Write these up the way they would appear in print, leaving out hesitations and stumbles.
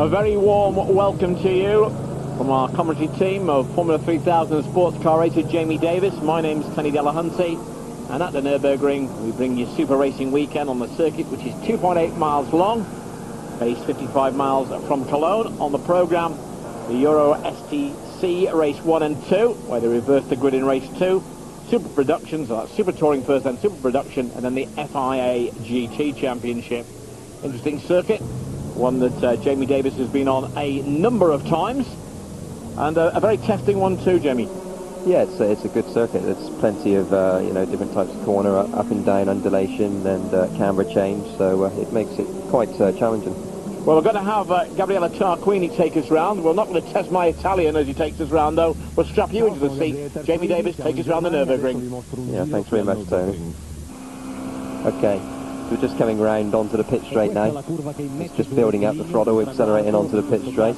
A very warm welcome to you from our commentary team of Formula 3000 sports car racer Jamie Davis. My name's Tony Delahunty, and at the Nurburgring we bring you Super Racing Weekend on the circuit, which is 2.8 miles long, based 55 miles from Cologne. On the programme, the Euro STC Race 1 and 2, where they reverse the grid in Race 2. Super Production, so that's Super Touring first, then Super Production, and then the FIA GT Championship. Interesting circuit, one that Jamie Davis has been on a number of times, and a very testing one too, Jamie. Yeah, it's a good circuit. There's plenty of different types of corner, up and down undulation, and camber change, so it makes it quite challenging. Well, we're going to have Gabriele Tarquini take us round. We're not going to test my Italian as he takes us round, though. We'll strap you into the seat. Jamie Davis, take us round the Nurburgring. Yeah, thanks very much, Tony. Okay, so we're just coming round onto the pit straight now. It's just building up the throttle, accelerating onto the pit straight.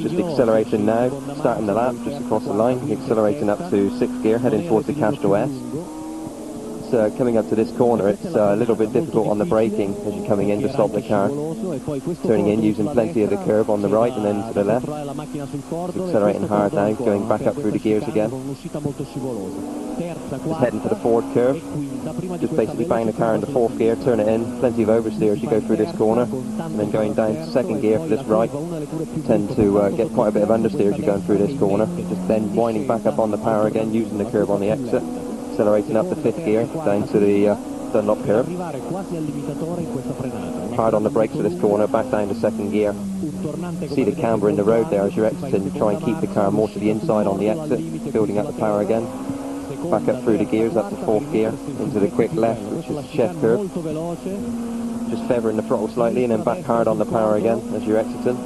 Just accelerating now, starting the lap just across the line, accelerating up to 6th gear, heading towards the Castro S. Coming up to this corner, it's a little bit difficult on the braking as you're coming in to stop the car. Turning in, using plenty of the curb on the right and then to the left. Accelerating hard now, going back up through the gears again. Just heading for the forward curve. Just basically bang the car into 4th gear, turn it in, plenty of oversteer as you go through this corner. And then going down to 2nd gear for this right. Tend to get quite a bit of understeer as you're going through this corner. Just then winding back up on the power again, using the curb on the exit. Accelerating up to 5th gear, down to the Dunlop curve. Hard on the brakes for this corner, back down to 2nd gear. See the camber in the road there as you're exiting. You try and keep the car more to the inside on the exit, building up the power again. Back up through the gears, up to 4th gear, into the quick left, which is the chef curve. Just feathering the throttle slightly and then back hard on the power again as you're exiting.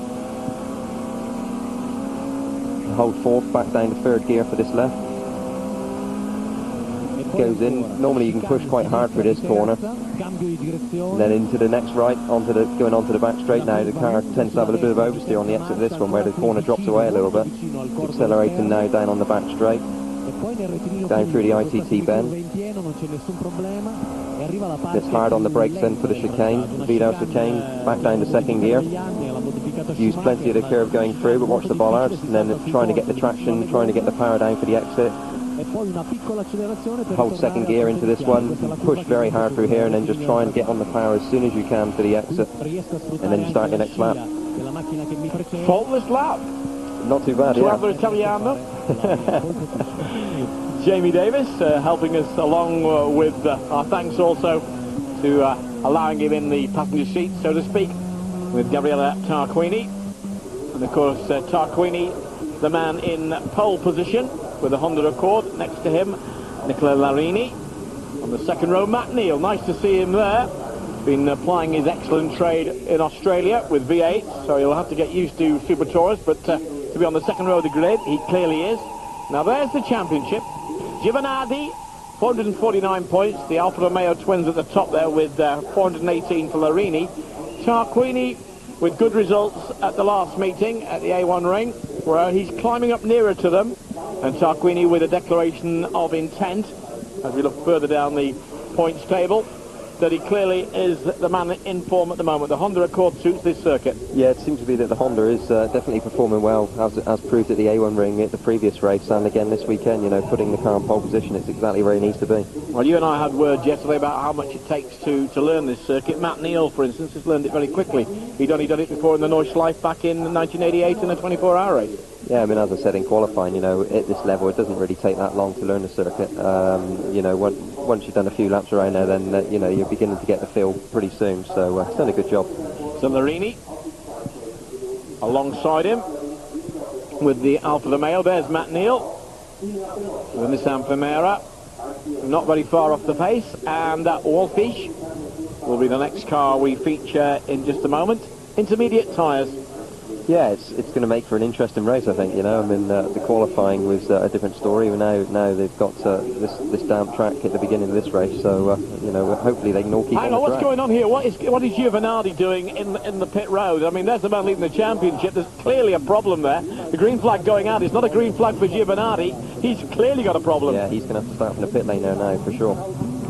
Hold 4th, back down to 3rd gear for this left. Goes in. Normally you can push quite hard for this corner, and then into the next right, going onto the back straight now. The car tends to have a little bit of oversteer on the exit of this one, where the corner drops away a little bit. Accelerating now down on the back straight, down through the ITT bend. Just hard on the brakes then for the chicane, Vidal chicane, back down to 2nd gear. Use plenty of the curve going through, but watch the bollards, and then trying to get the traction, trying to get the power down for the exit. Hold 2nd gear into this one, push very hard through here, and then just try and get on the power as soon as you can for the exit, and then start your next lap. Faultless lap. Not too bad, yeah. Italiano. Jamie Davis helping us along with our thanks also to allowing him in the passenger seat, so to speak, with Gabriele Tarquini. And of course Tarquini, the man in pole position with a Honda Accord. Next to him, Nicola Larini. On the 2nd row, Matt Neal. Nice to see him there. Been applying his excellent trade in Australia with V8, so he'll have to get used to Super Tours, but to be on the 2nd row of the grid, he clearly is. Now there's the championship. Giovanardi, 449 points. The Alfa Romeo twins at the top there with 418 for Larini. Tarquini with good results at the last meeting at the A1 ring, where he's climbing up nearer to them. And Tarquini with a declaration of intent, as we look further down the points table, that he clearly is the man in form at the moment. The Honda Accord suits this circuit. Yeah, it seems to be that the Honda is definitely performing well, as proved at the A1 ring at the previous race, and again this weekend, putting the car in pole position. It's exactly where it needs to be. Well, you and I had words yesterday about how much it takes to learn this circuit. Matt Neal, for instance, has learned it very quickly. He'd only done it before in the Nordschleife back in 1988 in a 24-hour race. Yeah, I mean, as I said in qualifying, at this level, it doesn't really take that long to learn the circuit. Once you've done a few laps around there, then, you're beginning to get the feel pretty soon. So, it's done a good job. So, Larini, alongside him, with the Alfa Romeo. There's Matt Neal, with Nissan Primera. Not very far off the pace. And Wolfish will be the next car we feature in just a moment. Intermediate tyres. Yeah, it's going to make for an interesting race, I think. I mean, the qualifying was a different story. Now they've got this damp track at the beginning of this race, so hopefully they can all keep on the track. What's going on here? What is Giovanardi doing in the pit road? I mean, there's the man leading the championship. There's clearly a problem there. The green flag going out. It's not a green flag for Giovanardi. He's clearly got a problem. Yeah, he's going to have to start from the pit lane there now, for sure.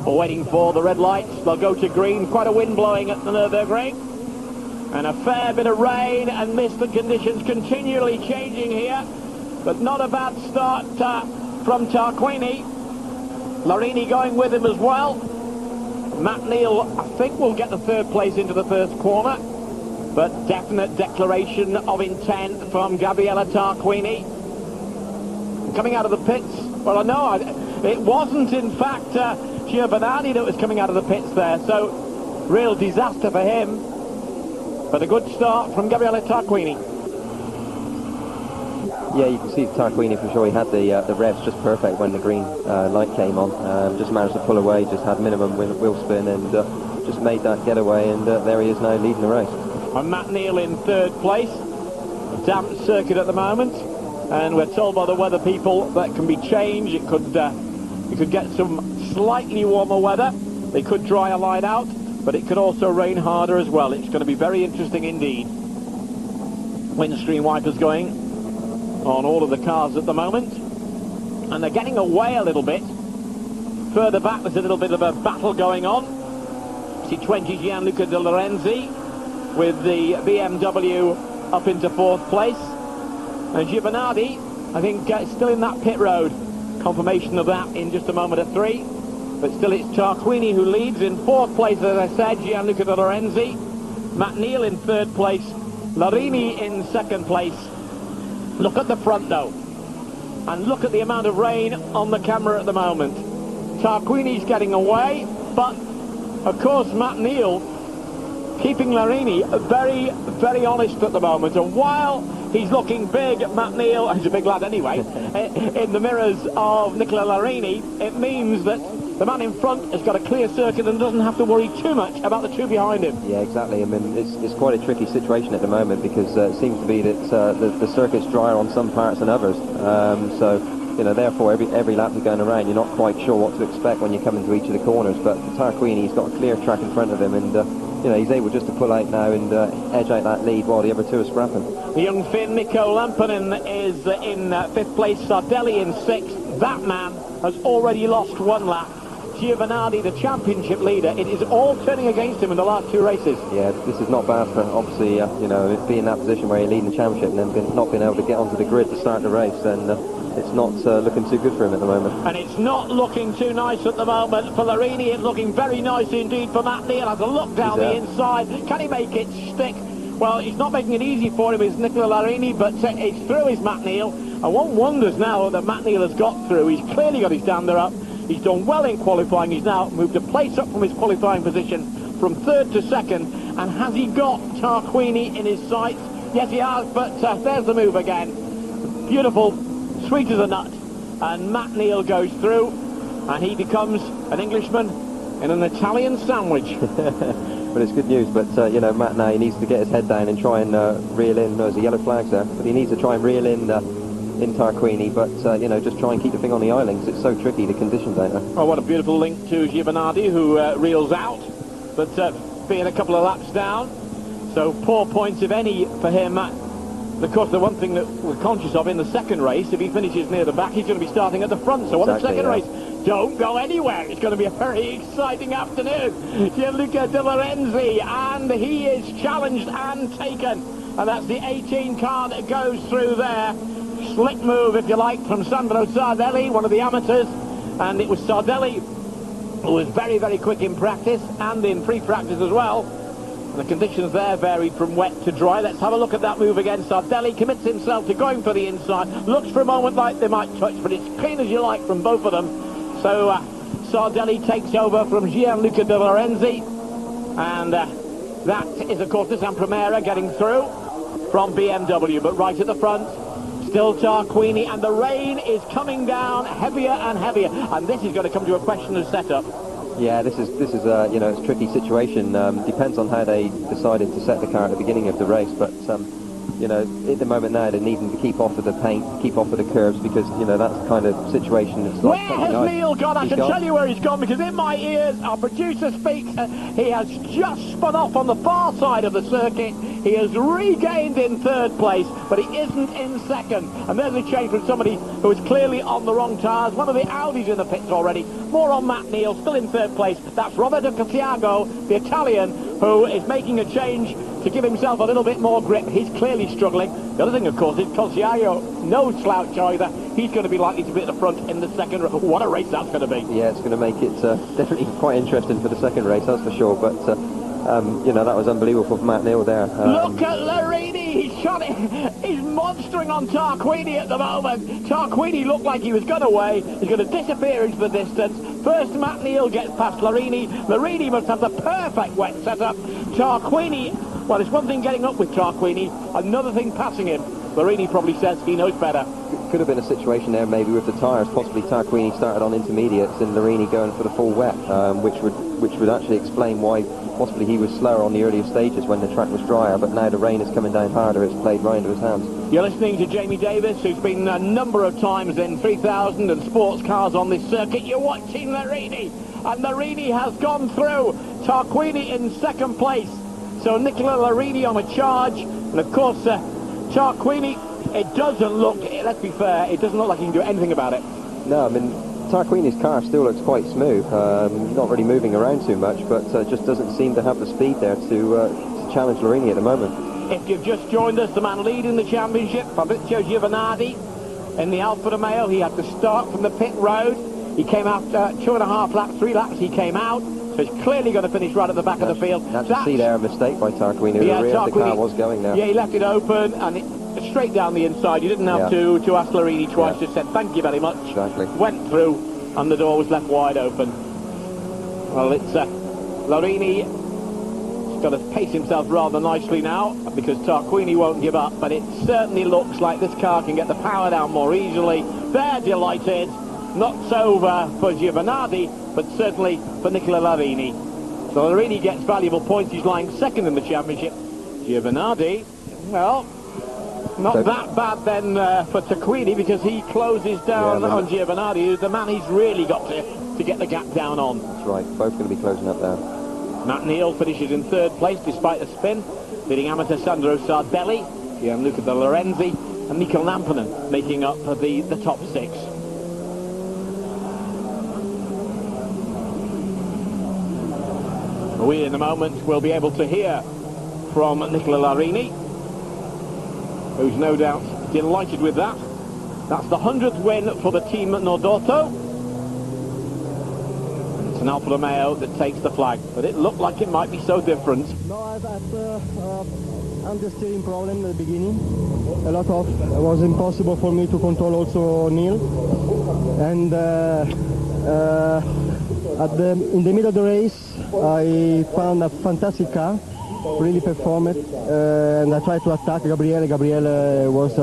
We're waiting for the red lights. They'll go to green. Quite a wind blowing at the Nurburgring. And a fair bit of rain and mist and conditions continually changing here. But not a bad start from Tarquini. Larini going with him as well. Matt Neal, I think, will get the third place into the first corner. But definite declaration of intent from Gabriele Tarquini. Coming out of the pits, well, I know it wasn't, in fact, Gio Bernardi that was coming out of the pits there. So, real disaster for him. But a good start from Gabriele Tarquini. Yeah, you can see Tarquini for sure. He had the revs just perfect when the green light came on. Just managed to pull away, just had minimum wheel spin, and just made that getaway. And there he is now leading the race. And Matt Neal in third place. A damp circuit at the moment, and we're told by the weather people that can be changed. It could get some slightly warmer weather. They could dry a line out, but it could also rain harder as well. It's going to be very interesting indeed. Windscreen wipers going on all of the cars at the moment, and they're getting away a little bit. Further back there's a little bit of a battle going on. C20 Gianluca De Lorenzi with the BMW up into fourth place, and Giovinardi, I think, still in that pit road. Confirmation of that in just a moment at 3. But still it's Tarquini who leads in fourth place, as I said, Gianluca De Lorenzi. Matt Neal in third place, Larini in second place. Look at the front though, and look at the amount of rain on the camera at the moment. Tarquini's getting away, but of course Matt Neal keeping Larini very, very honest at the moment. And while he's looking big, Matt Neal, he's a big lad anyway, in the mirrors of Nicola Larini, it means that the man in front has got a clear circuit and doesn't have to worry too much about the two behind him. Yeah, exactly. I mean, it's quite a tricky situation at the moment, because it seems to be that the circuit's drier on some parts than others. So, you know, therefore every lap you're going around, you're not quite sure what to expect when you come into each of the corners. But Tarquini's got a clear track in front of him, and you know, he's able just to pull out now and edge out that lead while the other two are scrapping. The young Finn, Mikko Lampinen, is in fifth place, Sardelli in sixth. That man has already lost one lap. Giovinardi, the championship leader, it is all turning against him in the last two races. Yeah, this is not bad for, obviously, you know, being in that position where you're leading the championship and then not being able to get onto the grid to start the race, then it's not looking too good for him at the moment. And it's not looking too nice at the moment for Larini. It's looking very nice indeed for Matt Neal. Has a look down the inside. Can he make it stick? Well, he's not making it easy for him, is Nicola Larini, but it's through is Matt Neal. And one wonders now that Matt Neal has got through. He's clearly got his dander up. He's done well in qualifying. He's now moved a place up from his qualifying position from third to second. And has he got Tarquini in his sights? Yes, he has, but there's the move again. Beautiful, sweet as a nut. And Matt Neal goes through, and he becomes an Englishman in an Italian sandwich. But it's good news. But, you know, Matt now, he needs to get his head down and try and reel in. There's a yellow flag there, but he needs to try and reel in Tarquini, but you know, just try and keep the finger on the eye because it's so tricky, the conditions out there. Oh, what a beautiful link to Giovinardi, who reels out, but being a couple of laps down, so poor points if any for him. Of course, the one thing that we're conscious of in the second race, if he finishes near the back, he's going to be starting at the front. So on the second race, don't go anywhere. It's going to be a very exciting afternoon. Gianluca De Lorenzi, and he is challenged and taken, and that's the 18 car that goes through there. Slick move, if you like, from Sandro Sardelli, one of the amateurs, and it was Sardelli who was very, very quick in practice and in pre-practice as well. And the conditions there varied from wet to dry. Let's have a look at that move again. Sardelli commits himself to going for the inside. Looks for a moment like they might touch, but it's clean as you like from both of them. So Sardelli takes over from Gianluca De Lorenzi, and that is, of course, the San Primera getting through from BMW, but right at the front, still Tarquini, and the rain is coming down heavier and heavier, and this is going to come to a question of setup. Yeah, this is you know, it's a tricky situation. Depends on how they decided to set the car at the beginning of the race, but you know, at the moment now they're needing to keep off of the paint, keep off of the curves, because you know that's the kind of situation. It's like, where has Neal gone? I can tell you where he's gone, because in my ears, our producer speaks, he has just spun off on the far side of the circuit. He has regained in third place, but he isn't in second. And there's a change from somebody who is clearly on the wrong tyres. One of the Audis in the pits already. More on Matt Neal, still in third place. That's Roberto Casiago, the Italian, who is making a change to give himself a little bit more grip. He's clearly struggling. The other thing, of course, is Cosiaio, no slouch either. He's going to be likely to be at the front in the second race. What a race that's going to be. Yeah, it's going to make it definitely quite interesting for the second race, that's for sure. But, you know, that was unbelievable for Matt Neal there. Look at Larini. He's shot it. He's monstering on Tarquini at the moment. Tarquini looked like he was going away. He's going to disappear into the distance. First, Matt Neal gets past Larini. Larini must have the perfect wet setup. Tarquini, well, it's one thing getting up with Tarquini, another thing passing him. Larini probably says he knows better. Could have been a situation there maybe with the tyres. Possibly Tarquini started on intermediates and Larini going for the full wet, which would actually explain why possibly he was slower on the earlier stages when the track was drier, but now the rain is coming down harder. It's played right into his hands. You're listening to Jamie Davis, who's been a number of times in 3000 and sports cars on this circuit. You're watching Larini, and Larini has gone through. Tarquini in second place. So Nicola Larini on a charge, and of course Tarquini, it doesn't look, let's be fair, it doesn't look like he can do anything about it. No, I mean, Tarquini's car still looks quite smooth, not really moving around too much, but just doesn't seem to have the speed there to challenge Larini at the moment. If you've just joined us, the man leading the championship, Fabrizio Giovanardi, in the Alfa Romeo. He had to start from the pit road. He came out 2.5 laps, 3 laps, he came out. So he's clearly going to finish right at the back of the field. That's a see there, a mistake by Tarquini. Yeah, the rear of the car was going there. Yeah, he left it open and straight down the inside. You didn't have to ask Larini twice. Just said thank you very much. Exactly. Went through and the door was left wide open. Well, it's Larini. He's got to pace himself rather nicely now because Tarquini won't give up. But it certainly looks like this car can get the power down more easily. They're delighted. Not so for Giovanardi, but certainly for Nicola Larini. So Larini gets valuable points. He's lying second in the championship. Giovanardi, well, not that bad then for Tarquini because he closes down on Giovanardi, who's the man he's really got to get the gap down on. That's right, both going to be closing up there. Matt Neal finishes in third place despite the spin, leading amateur Sandro Sardelli, Gianluca De Lorenzi and Mikko Lampinen making up the top 6. We in a moment will be able to hear from Nicola Larini, who's no doubt delighted with that. That's the 100th win for the team Nordauto. It's an Alfa Romeo that takes the flag, but it looked like it might be so different. No, I've had understeering problem at the beginning. It was impossible for me to control also Neil. And in the middle of the race, I found a fantastic car, really performed, and I tried to attack Gabriele. Gabriele was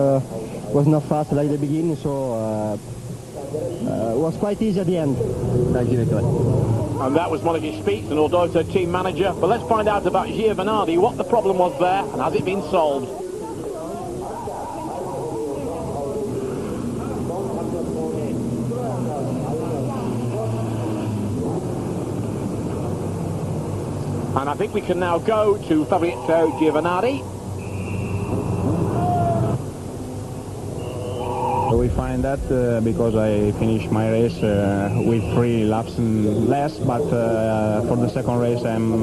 not fast like the beginning, so it was quite easy at the end. Thank you, Nicola. And that was Monica Speaks, an Nordauto team manager. But let's find out about Giovanardi, what the problem was there, and has it been solved? And I think we can now go to Fabrizio Giovanardi. We find that because I finished my race with 3 laps and less, but for the second race I'm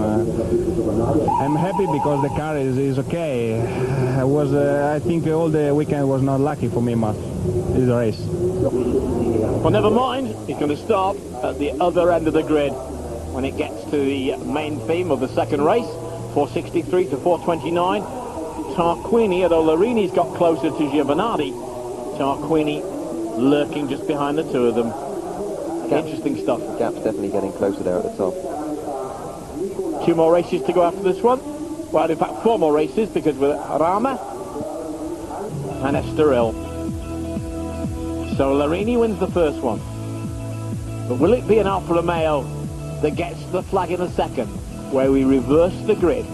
happy because the car is okay. I think all the weekend was not lucky for me much in the race. Well, never mind. He's going to start at the other end of the grid when it gets to the main theme of the second race, 463 to 429. Tarquini, although Larini's got closer to Giovanardi, Tarquini lurking just behind the two of them. Interesting stuff. The gap's definitely getting closer there at the top. 2 more races to go after this one. Well, in fact, 4 more races because with Rama and Estoril. So Larini wins the first one. But will it be an Alfa Romeo that gets the flag in a second, where we reverse the grid?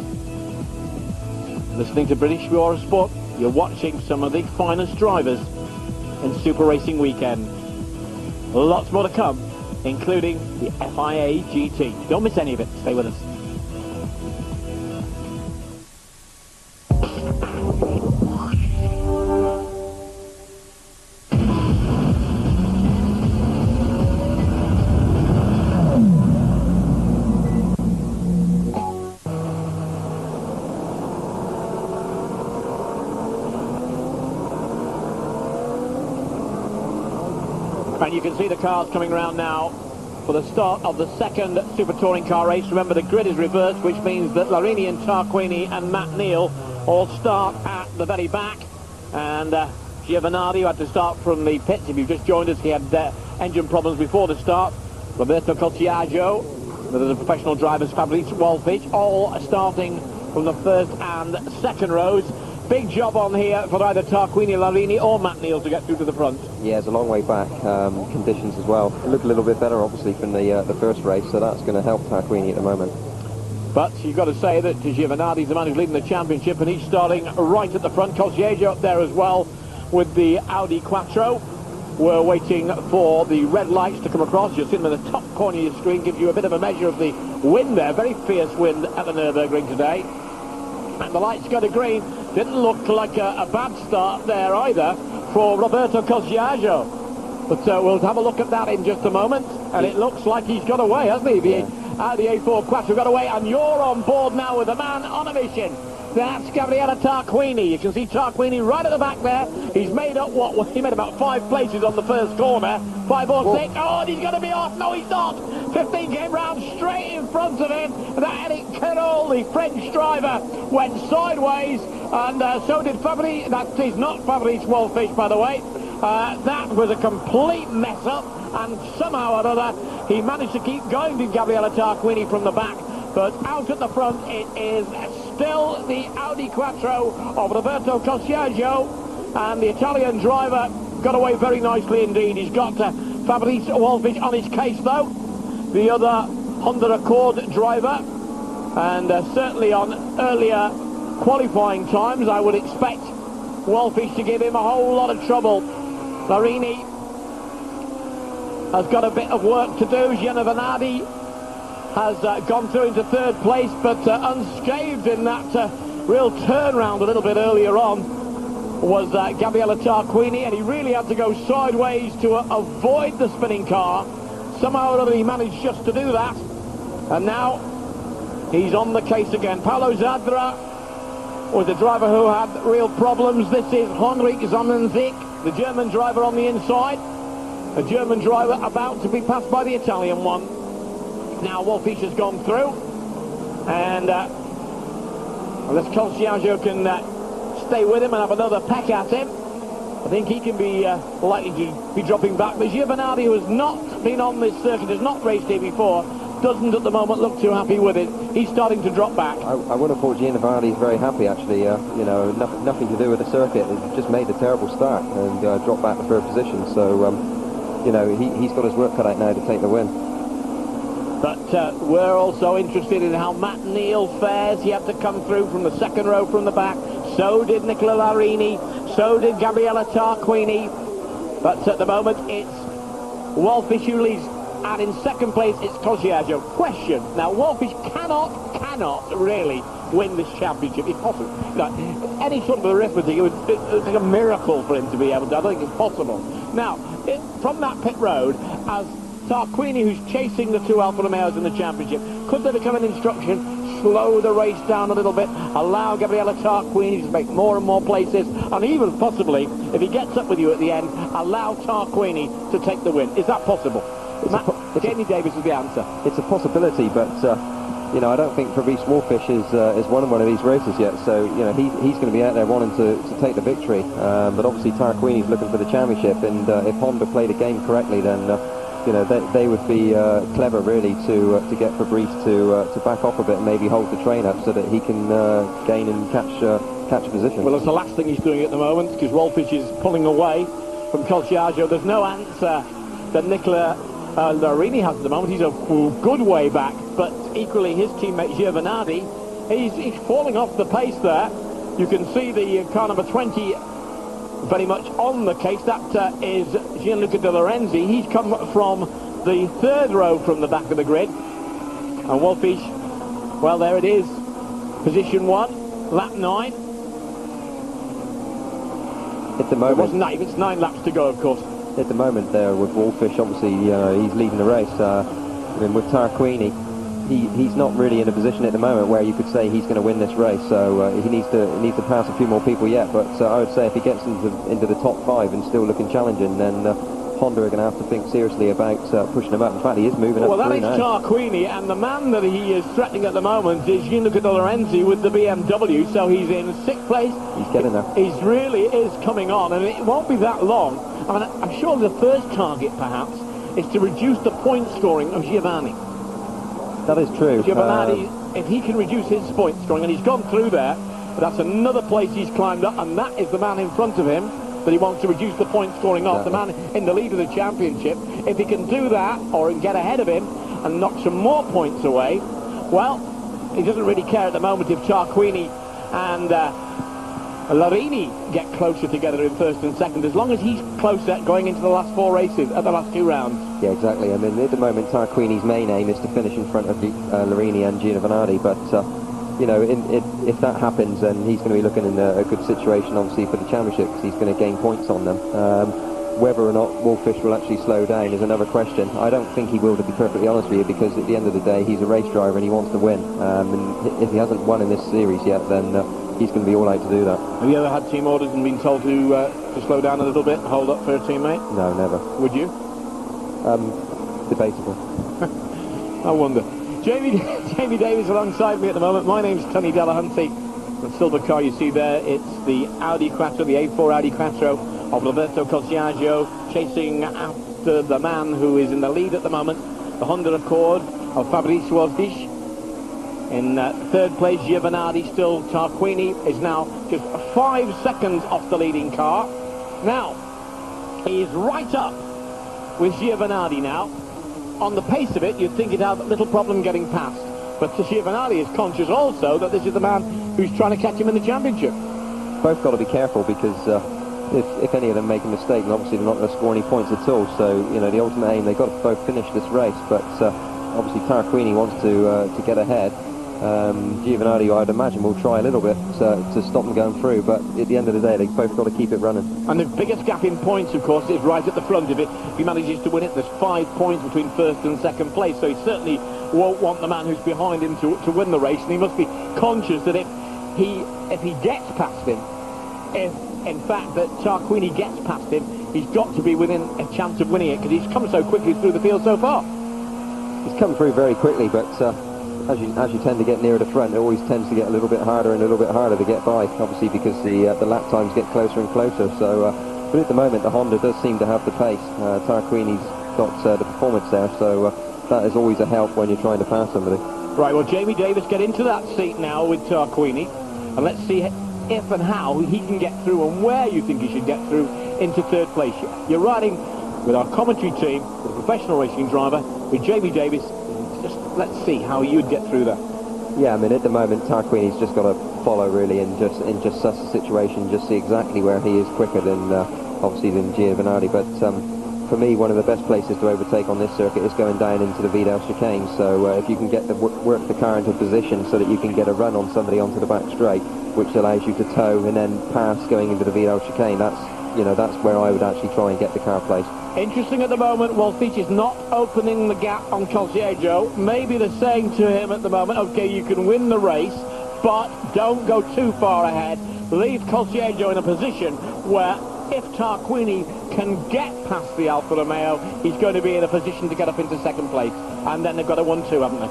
Listening to British Eurosport, you're watching some of the finest drivers in Super Racing Weekend. Lots more to come, including the FIA GT. Don't miss any of it. Stay with us. And you can see the cars coming around now for the start of the second Super Touring Car race. Remember, the grid is reversed, which means that Larini and Tarquini and Matt Neal all start at the very back. And Giovinardi, who had to start from the pits, if you've just joined us, he had engine problems before the start. Roberto Colciaggio, the professional drivers, Fabrice Wolfish, all starting from the first and second rows. Big job on here for either Tarquini, Larini or Matt Neal to get through to the front. Yeah, it's a long way back. Conditions as well. It looked a little bit better, obviously, from the first race, so that's going to help Tarquini at the moment. But you've got to say that Giovinardi's the man who's leading the championship, and he's starting right at the front. Colciaggio up there as well with the Audi Quattro. We're waiting for the red lights to come across. You'll see them in the top corner of your screen, gives you a bit of a measure of the wind there. Very fierce wind at the Nurburgring today. And the lights go to green. Didn't look like a bad start there either for Roberto Colciaggio. But we'll have a look at that in just a moment. And it looks like he's got away, hasn't he? The Audi A4 Quattro got away. And you're on board now with a man on a mission. That's Gabriele Tarquini. You can see Tarquini right at the back there. He's made up what? He made about 5 places on the first corner. 5 or 6. Oh, and he's going to be off. No, he's not. 15 came round straight in front of him. That Eric Carroll, the French driver, went sideways. And so did Fabrice. That is not Fabrice Wolfish, by the way. That was a complete mess up. And somehow or other, he managed to keep going, did Gabriele Tarquini, from the back. But out at the front, it is still the Audi Quattro of Roberto Colciaggio, and the Italian driver got away very nicely indeed. He's got Fabrice Wolfish on his case, though, the other Honda Accord driver, and certainly on earlier qualifying times, I would expect Wolfish to give him a whole lot of trouble. Larini has got a bit of work to do. Giovinardi has gone through into third place, but unscathed in that real turnaround a little bit earlier on was Gabriele Tarquini, and he really had to go sideways to avoid the spinning car. Somehow or other he managed just to do that, and now he's on the case again. Paulo Zadra was the driver who had real problems. This is Henrik Sonnensiek, the German driver on the inside. A German driver about to be passed by the Italian one. Now Wolfish has gone through, and unless Colciaggio can stay with him and have another peck at him, I think he can be likely to be dropping back. But Giovinardi, who has not been on this circuit, has not raced here before, doesn't at the moment look too happy with it. He's starting to drop back. I would have thought Giovinardi is very happy, actually. You know, nothing to do with the circuit. He just made a terrible start and dropped back to third position. So, you know, he's got his work cut out now to take the win. But we're also interested in how Matt Neal fares. He had to come through from the second row from the back. So did Nicola Larini. So did Gabriele Tarquini. But at the moment, it's Wolfish who leads. And in second place, it's Colciaggio. Question. Now, Wolfish cannot really win this championship. It's possible. You any sort of arithmetic, it would take a miracle for him to be able to. I don't think it's possible. Now, from that pit road, as Tarquini, who's chasing the 2 Alfa Romeos in the championship, could there become an instruction? Slow the race down a little bit, allow Gabriele Tarquini to make more and more places, and even possibly, if he gets up with you at the end, allow Tarquini to take the win. Is that possible? Jamie Davis is the answer. It's a possibility, but you know, I don't think Fabrice Wolfish is won one of these races yet. So you know, he's going to be out there wanting to take the victory. But obviously Tarquini's looking for the championship, and if Honda played the game correctly, then you know, they would be clever really to get Fabrice to back off a bit and maybe hold the train up so that he can gain and catch position. Well, it's the last thing he's doing at the moment, because Wolfish is pulling away from Colciaggio. There's no answer that Nicola Larini has at the moment. He's a good way back, but equally his teammate Giovinardi, he's falling off the pace there. You can see the car number 20 very much on the case. That is Gianluca De Lorenzi. He's come from the third row from the back of the grid. And Wolfish, well, there it is. Position 1, lap 9. At the moment, it's 9 laps to go, of course. At the moment there with Wolfish, obviously he's leading the race. And with Tarquini, he's not really in a position at the moment where you could say he's going to win this race. So he needs to pass a few more people yet. But I would say if he gets into the top 5 and still looking challenging, then Honda are going to have to think seriously about pushing him up. In fact, he is moving up Well, that through is now. Tarquini, and the man that he is threatening at the moment is Gianluca De Lorenzi with the BMW, so he's in 6th place. He's getting there. He really is coming on, and it won't be that long. I mean, I'm sure the first target, perhaps, is to reduce the point scoring of Giovanni. That is true. Giovanni, if he can reduce his point scoring, and he's gone through there, but that's another place he's climbed up, and that is the man in front of him that he wants to reduce the point scoring off, the man in the lead of the championship. If he can do that, or get ahead of him and knock some more points away, well, he doesn't really care at the moment if Tarquini and Larini get closer together in 1st and 2nd, as long as he's closer going into the last 4 races, the last 2 rounds. Yeah, exactly. I mean, at the moment, Tarquini's main aim is to finish in front of Larini and Giovanardi, but you know, if that happens, then he's going to be looking in a good situation, obviously, for the championship, because he's going to gain points on them. Whether or not Wolfish will actually slow down is another question. I don't think he will, to be perfectly honest with you, because at the end of the day, he's a race driver and he wants to win. And if he hasn't won in this series yet, then he's going to be all out to do that. Have you ever had team orders and been told to slow down a little bit, hold up for a teammate? No, never. Would you? Debatable. I wonder. Jamie Davis alongside me at the moment. My name's Tony Delahunty. The silver car you see there, it's the Audi Quattro, the A4 Audi Quattro of Roberto Cosiaggio, chasing after the man who is in the lead at the moment, the Honda Accord of Fabrizio Osdish. In 3rd place, Giovanardi, still Tarquini is now just 5 seconds off the leading car. Now, he's right up with Giovanardi now. On the pace of it, you'd think he'd have little problem getting past. But Giovanardi is conscious also that this is the man who's trying to catch him in the championship. Both got to be careful, because if any of them make a mistake, then obviously they're not going to score any points at all. So, you know, the ultimate aim, they've got to both finish this race. But obviously Tarquini wants to get ahead. Giovanardi, I'd imagine, will try a little bit to stop them going through, but at the end of the day, they've both got to keep it running. And the biggest gap in points, of course, is right at the front of it. If he manages to win it, there's 5 points between 1st and 2nd place, so he certainly won't want the man who's behind him to win the race, and he must be conscious that if he gets past him, if in fact that Tarquini gets past him, he's got to be within a chance of winning it, because he's come so quickly through the field so far. He's come through very quickly, but as you tend to get nearer the front, it always tends to get a little bit harder and a little bit harder to get by, obviously, because the lap times get closer and closer. So, but at the moment, the Honda does seem to have the pace. Tarquini's got the performance there, so that is always a help when you're trying to pass somebody. Right, well, Jamie Davis get into that seat now with Tarquini, and let's see if and how he can get through, and where you think he should get through into 3rd place. You're riding with our commentary team, with a professional racing driver, with Jamie Davis. Just let's see how you'd get through that. Yeah, I mean, at the moment, Tarquini's just got to follow, really, and just suss the situation, just see exactly where he is quicker than, obviously, than Giovanardi. But for me, one of the best places to overtake on this circuit is going down into the Vidal chicane. So if you can get work the car into position so that you can get a run on somebody onto the back straight, which allows you to tow and then pass going into the Vidal chicane, that's where I would actually try and get the car placed. Interesting at the moment, Wolfich is not opening the gap on Cosiaggio. Maybe they're saying to him at the moment, okay, you can win the race, but don't go too far ahead. Leave Cosiaggio in a position where if Tarquini can get past the Alfa Romeo, he's going to be in a position to get up into 2nd place. And then they've got a 1-2, haven't they?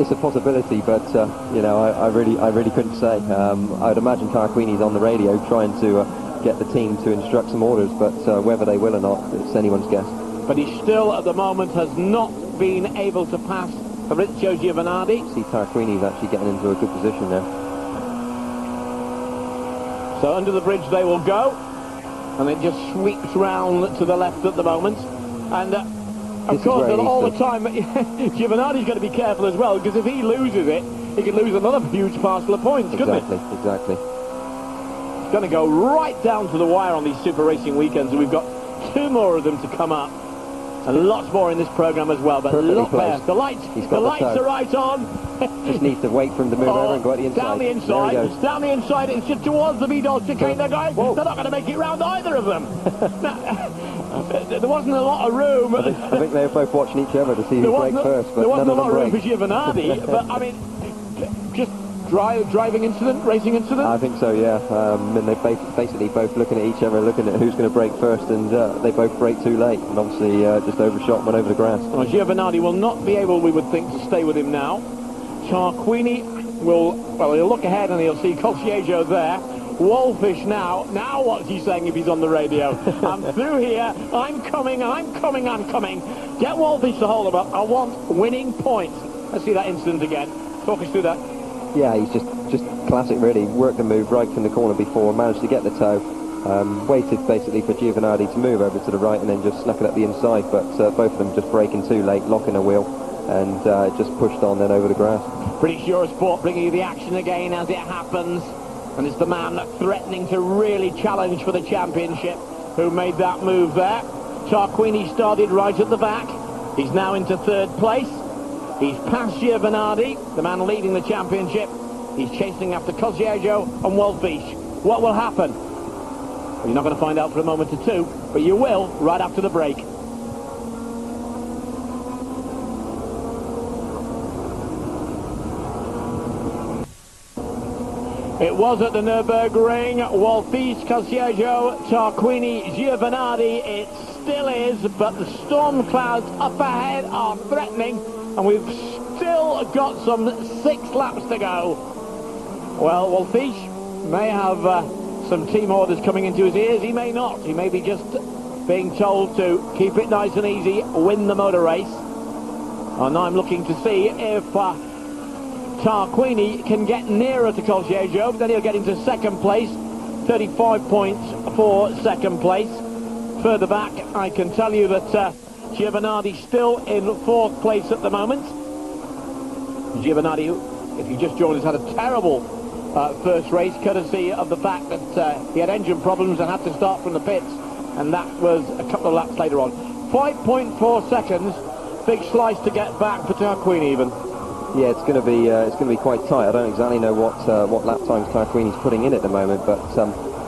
It's a possibility, but you know, I really couldn't say. I'd imagine Tarquini's on the radio trying to get the team to instruct some orders, but whether they will or not, it's anyone's guess. But he still, at the moment, has not been able to pass Fabrizio Giovanardi. See, Tarquini's actually getting into a good position there. So under the bridge they will go, and it just sweeps round to the left at the moment. And of course, all the time, Giovanardi's got to be careful as well, because if he loses it, he could lose another huge parcel of points, couldn't he? Exactly. It's going to go right down to the wire on these super racing weekends, and we've got 2 more of them to come up, and lots more in this programme as well. But look there, the lights are right on. Just needs to wait for him to move over and go at the inside. Down the inside, down the inside, it's just towards the Vidal chicane. They're not going to make it round either of them. There wasn't a lot of room. I think they were both watching each other to see who breaks first, but there wasn't a none lot of of them room for Giovanardi, but I mean, just driving incident, racing incident? I think so, yeah. And they're basically both looking at each other, looking at who's going to brake first, and they both brake too late, and obviously just overshot, went over the grass. Well, Giovanardi will not be able, we would think, to stay with him now. Tarquini will, well, he'll look ahead and he'll see Colciejo there. Wallfish now what's he saying if he's on the radio? I'm through here, I'm coming. Get Wallfish to hold him up. I want winning points. Let's see that incident again. Talk us through that. Yeah, he's just classic really. Worked the move right from the corner before, managed to get the toe. Waited basically for Giovanardi to move over to the right and then just snuck it up the inside, but both of them just braking too late, locking a wheel, and just pushed on then over the grass. British Eurosport bringing you the action again as it happens, and it's the man threatening to really challenge for the championship who made that move there. Tarquini started right at the back. He's now into third place. He's past Giovanardi, the man leading the championship. He's chasing after Colciejo and Wallfish. What will happen? Well, you're not going to find out for a moment or two, but you will right after the break. It was at the Nurburgring. Wallfish, Colciejo, Tarquini, Giovanardi. It still is, but the storm clouds up ahead are threatening, and we've still got some 6 laps to go. Well, Wallfish may have some team orders coming into his ears. He may not. He may be just being told to keep it nice and easy, win the motor race. And I'm looking to see if Tarquini can get nearer to Colciejo, then he'll get into second place. 35 points for second place. Further back, I can tell you that Giovanardi still in fourth place at the moment. Giovanardi, who, if you just joined us, had a terrible first race, courtesy of the fact that he had engine problems and had to start from the pits, and that was a couple of laps later on. 5.4 seconds, big slice to get back for Tarquini even. Yeah, it's going to be quite tight. I don't exactly know what lap times Tarquini's putting in at the moment, but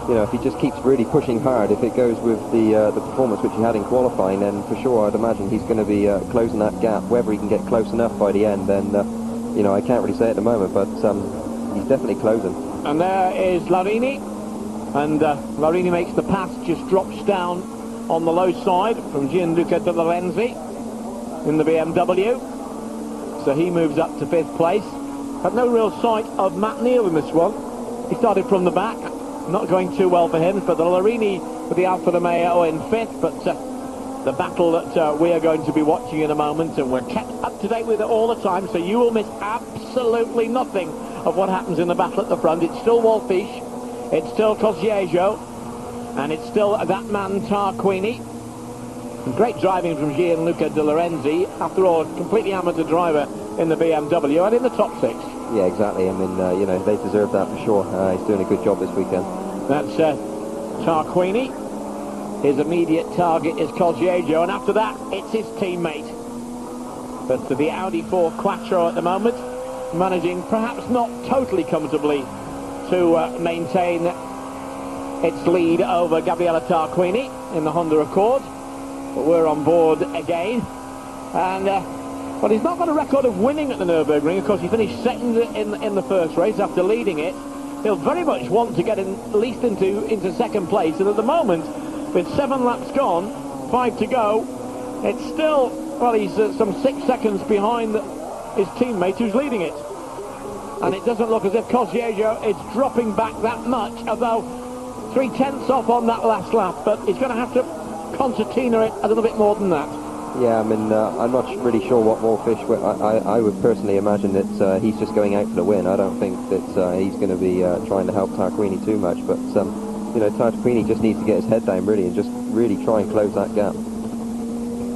you know, if he just keeps really pushing hard, if it goes with the performance which he had in qualifying, then for sure I'd imagine he's going to be closing that gap. Whether he can get close enough by the end, then you know, I can't really say at the moment, but he's definitely closing. And there is Larini, and Larini makes the pass, just drops down on the low side from Gianluca De Lorenzi in the BMW. So he moves up to 5th place. Had no real sight of Matt Neal in this one. He started from the back, not going too well for him, but the Larini with the Alfa Romeo in 5th, but the battle that we are going to be watching in a moment, and we're kept up to date with it all the time, so you will miss absolutely nothing of what happens in the battle at the front. It's still Wallfish, it's still Colciejo, and it's still that man Tarquini. Great driving from Gianluca De Lorenzi, after all, a completely amateur driver in the BMW and in the top 6. Yeah, exactly. I mean, you know, they deserve that for sure. He's doing a good job this weekend. That's Tarquini. His immediate target is Colciejo, and after that, it's his teammate. But the Audi 4 Quattro at the moment, managing perhaps not totally comfortably to maintain its lead over Gabriele Tarquini in the Honda Accord. But we're on board again, and well, he's not got a record of winning at the Nurburgring. Of course, he finished second in the first race after leading it. He'll very much want to get at least into second place, and at the moment, with 7 laps gone, 5 to go, it's still, well, he's some 6 seconds behind his teammate who's leading it. And it doesn't look as if Colciejo is dropping back that much, although 3/10 off on that last lap, but he's going to have to concertina it a little bit more than that. Yeah, I mean, I'm not really sure what Wallfish. I would personally imagine that he's just going out for the win. I don't think that he's going to be trying to help Tarquini too much. But you know, Tarquini just needs to get his head down really and just really try and close that gap.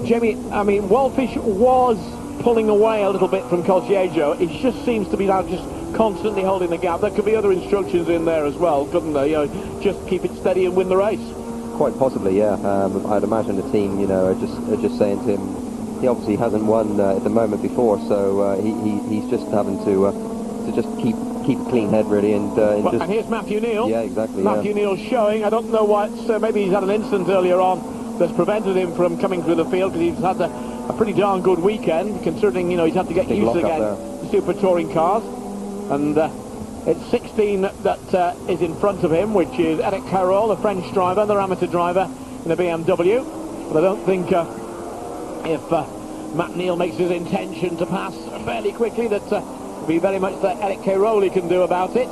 Jamie, I mean, Wallfish was pulling away a little bit from Colciejo. It just seems to be now just constantly holding the gap. There could be other instructions in there as well, couldn't there? You know, just keep it steady and win the race. Quite possibly, yeah. I'd imagine the team, you know, are just saying to him, he obviously hasn't won at the moment before, so he's just having to just keep a clean head really, and just. And here's Matthew Neal. Yeah, exactly. Matthew Neal showing. I don't know why. Maybe he's had an incident earlier on that's prevented him from coming through the field, because he's had a pretty darn good weekend, considering, you know, he's had to get used again to Super Touring cars, and It's 16 that is in front of him, which is Eric Carroll, a French driver, the amateur driver in a BMW. But I don't think if Matt Neal makes his intention to pass fairly quickly, that will be very much that Eric Carroll he can do about it.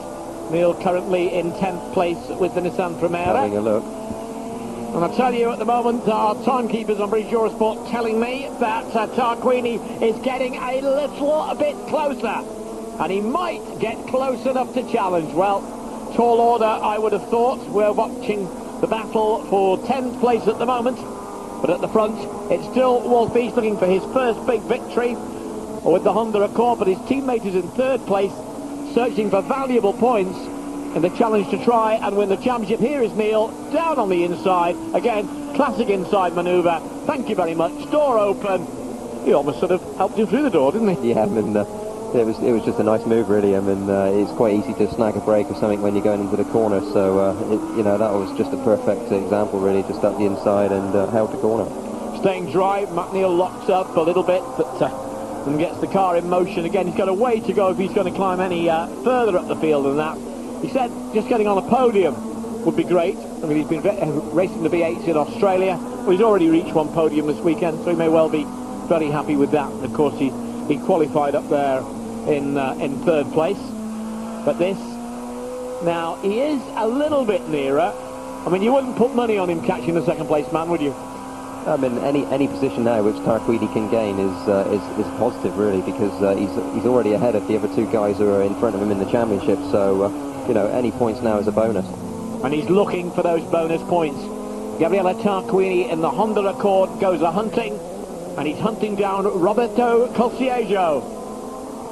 Neal currently in 10th place with the Nissan Primera. Having a look. And I tell you, at the moment, our timekeepers on British Eurosport telling me that Tarquini is getting a little bit closer. And he might get close enough to challenge. Well, tall order, I would have thought. We're watching the battle for 10th place at the moment. But at the front, it's still Wolfish looking for his first big victory with the Honda Accord. But his teammate is in 3rd place, searching for valuable points in the challenge to try and win the championship. Here is Neal, down on the inside. Again, classic inside manoeuvre. Thank you very much. Door open. He almost sort of helped him through the door, didn't he? Yeah, I mean, it was just a nice move, really. I mean, it's quite easy to snag a break or something when you're going into the corner. So, you know, that was just a perfect example, really, just up the inside and held the corner. Staying dry, Matt Neal locks up a little bit, but and gets the car in motion again. He's got a way to go if he's going to climb any further up the field than that. He said just getting on a podium would be great. I mean, he's been racing the V8s in Australia. Well, he's already reached one podium this weekend, so he may well be very happy with that. And of course, he qualified up there in 3rd place. But this, now, he is a little bit nearer. I mean, you wouldn't put money on him catching the 2nd place man, would you? I mean, any position now which Tarquini can gain is positive, really, because he's already ahead of the other 2 guys who are in front of him in the championship. So, you know, any points now is a bonus. And he's looking for those bonus points. Gabriele Tarquini in the Honda Accord goes a-hunting, and he's hunting down Roberto Colciejo.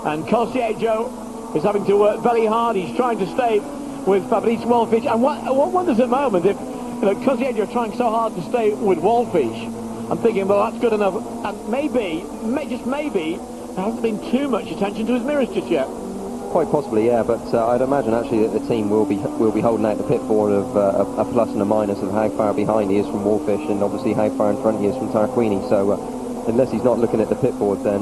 And Colciejo is having to work very hard. He's trying to stay with Fabrice Wolfish. And what wonders at the moment, if Colciejo trying so hard to stay with Wolfish, I'm thinking, well, that's good enough. And maybe, just maybe, there hasn't been too much attention to his mirrors just yet. Quite possibly, yeah, but I'd imagine actually that the team will be holding out the pit board of a plus and a minus of how far behind he is from Wolfish and obviously how far in front he is from Tarquini. So unless he's not looking at the pit board, then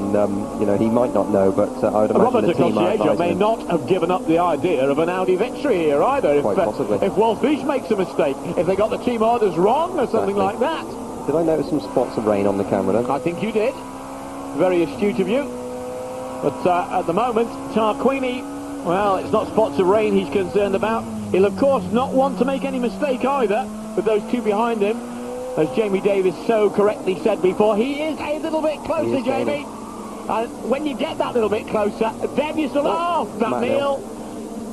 you know, he might not know. But I would imagine the team Roberto may not have given up the idea of an Audi victory here either. Quite possibly. If Wolfish makes a mistake, if they got the team orders wrong or something like that. Did I notice some spots of rain on the camera then? I think you did. Very astute of you. But at the moment, Tarquini, well, it's not spots of rain he's concerned about. He'll, of course, not want to make any mistake either with those 2 behind him. As Jamie Davis so correctly said before, he is a little bit closer, Jamie. And when you get that little bit closer, then you sort of, Matt Neal.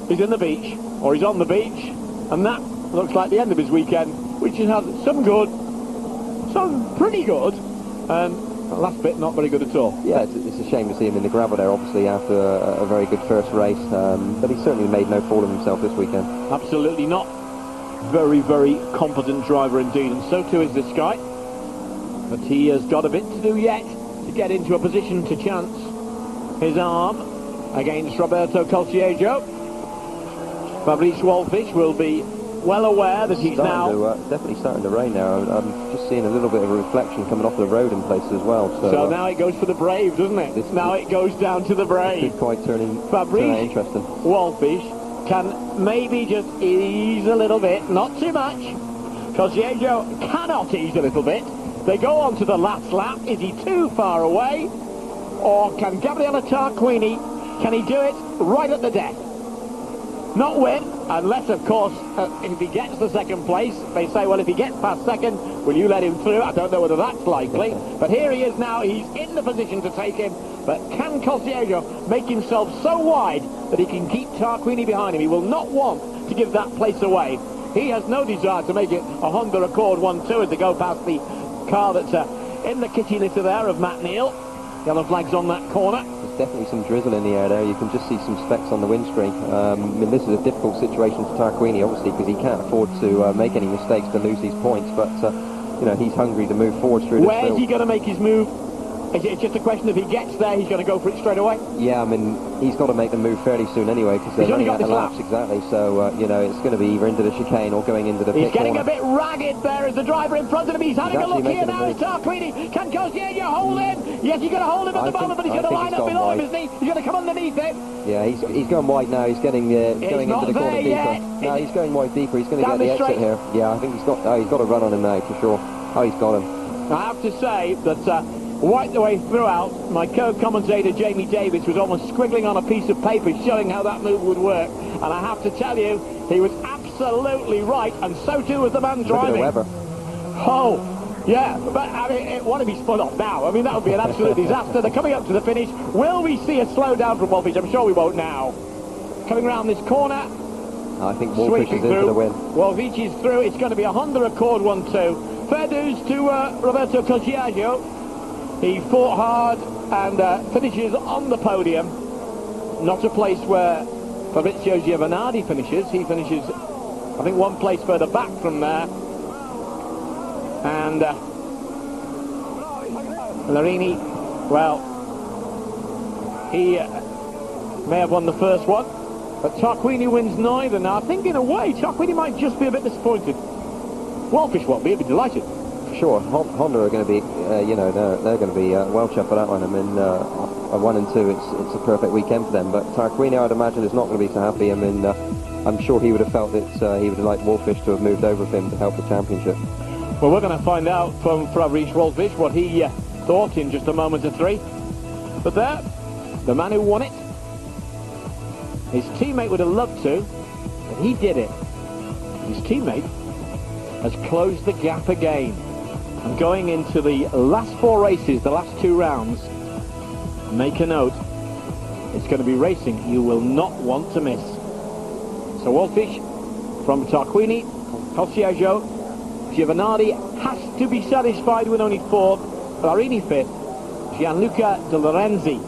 He's in the beach, or he's on the beach. And that looks like the end of his weekend, which has some good, some pretty good, and the last bit not very good at all. Yeah, it's a shame to see him in the gravel there, obviously, after a very good first race. But he certainly made no fool of himself this weekend. Absolutely not. Very, very competent driver indeed, and so too is this guy. But he has got a bit to do yet to get into a position to chance his arm against Roberto Colciejo. Fabrice Wolfish will be well aware that he's now... definitely starting to rain now. I'm just seeing a little bit of a reflection coming off the road in places as well. So now it goes for the brave, doesn't it? Now it goes down to the brave. It's quite turning interesting. Wolfish can maybe just ease a little bit, not too much. Colciejo cannot ease a little bit. They go on to the last lap. Is he too far away? Or can Gabriele Tarquini, can he do it right at the death? Not win, unless, of course, if he gets the 2nd place, they say, well, if he gets past 2nd, will you let him through? I don't know whether that's likely. But here he is now. He's in the position to take him. But can Colciejo make himself so wide that he can keep Tarquini behind him? He will not want to give that place away. He has no desire to make it a Honda Accord 1-2 as they go past the car that's in the kitty litter there of Matt Neal. Yellow flags on that corner. There's definitely some drizzle in the air there. You can just see some specks on the windscreen. I mean, this is a difficult situation for Tarquini, obviously, because he can't afford to make any mistakes to lose these points. But, you know, he's hungry to move forward through the field. Where's he going to make his move? Is it just a question if he gets there, he's going to go for it straight away? Yeah, I mean, he's got to make the move fairly soon anyway, because they're He's only running got out the this laps, exactly. So, you know, it's going to be either into the chicane or going into the He's pit getting corner. a bit ragged there as the driver in front of him. He's having a look here now. It's Tarquini. Can Koscielny hold him? Yes, you've got to hold him at the moment, but he's going to line up below him, isn't he? He's going to come underneath him. Yeah, he's going wide now. He's getting going into the corner deeper. Yet. No, he's going wide deeper. He's going to Down get the the exit straight. here. Yeah, I think he's got a run on him now for sure. Oh, he's got him. I have to say that right the way throughout, my co-commentator Jamie Davis was almost squiggling on a piece of paper showing how that move would work. And I have to tell you, he was absolutely right, and so too was the man driving. Look at Webber. Oh, yeah, but I mean, what if he spun off now? I mean, that would be an absolute disaster. They're coming up to the finish. Will we see a slowdown from Wolfish? I'm sure we won't now. Coming around this corner. I think Wolfish is in for the win. Wolfish is through. It's going to be a Honda Accord 1-2. Fair dues to Roberto Coscielny. He fought hard and finishes on the podium. Not a place where Fabrizio Giovanardi finishes. He finishes, I think, one place further back from there. And Larini, well, he may have won the first one, but Tarquini wins neither. Now, I think in a way, Tarquini might just be a bit disappointed. Wolfish won't be, he'll be delighted. Sure, Honda are going to be, you know, they're going to be well chuffed for that one. I mean, a 1 and 2, it's a perfect weekend for them. But Tarquini, I'd imagine, is not going to be so happy. I mean, I'm sure he would have felt that he would have liked Wolfish to have moved over with him to help the championship. Well, we're going to find out from Fabrice Wolfish what he thought in just a moment or three. But there, the man who won it, his teammate would have loved to, but he did it. His teammate has closed the gap again. And going into the last 4 races, the last 2 rounds, make a note, it's going to be racing you will not want to miss. So Wolfish from Tarquini, Coscielny, Giovanardi has to be satisfied with only 4th, Larini 5th, Gianluca De Lorenzi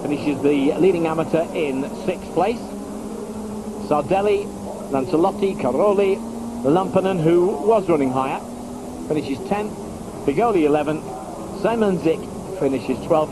finishes the leading amateur in 6th place, Sardelli, Lancelotti, Caroli, Lampanen, who was running higher, finishes 10th, Bigoli 11th, Simon Zick finishes 12th.